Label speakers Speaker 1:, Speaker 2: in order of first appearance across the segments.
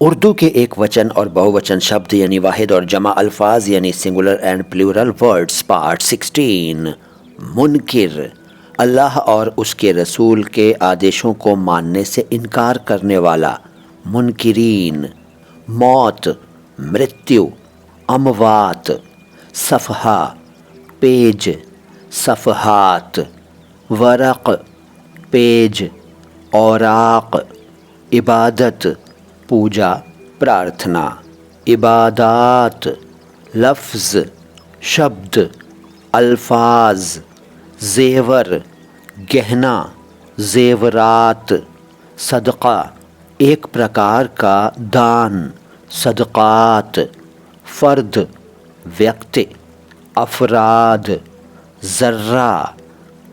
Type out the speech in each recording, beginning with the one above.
Speaker 1: اردو کے ایک وچن اور بہووچن شبد یعنی واحد اور جمع الفاظ یعنی سنگولر اینڈ پلیورل ورڈز پارٹ 16 منکر اللہ اور اس کے رسول کے آدیشوں کو ماننے سے انکار کرنے والا منکرین موت مرتیو اموات صفحہ پیج صفحات ورق پیج اوراق عبادت پوجا پرارتھنا عبادات لفظ شبد الفاظ زیور گہنا زیورات صدقہ ایک پرکار کا دان صدقات فرد ویکتی افراد ذرہ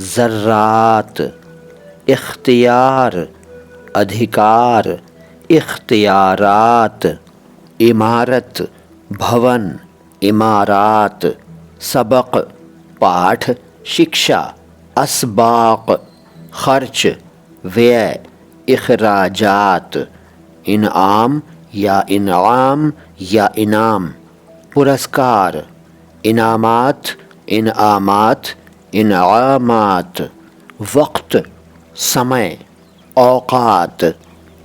Speaker 1: ذرات اختیار ادھیکار اختیارات عمارت بھون عمارات سبق پاٹھ شکشا اسباق خرچ وے اخراجات انعام یا انعام یا انعام پرسکار انعامات انعامات انعامات وقت سمے اوقات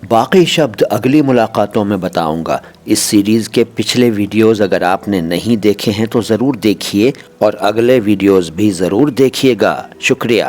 Speaker 1: باقی شبد اگلی ملاقاتوں میں بتاؤں گا۔ اس سیریز کے پچھلے ویڈیوز اگر آپ نے نہیں دیکھے ہیں تو ضرور دیکھیے اور اگلے ویڈیوز بھی ضرور دیکھیے گا۔ شکریہ۔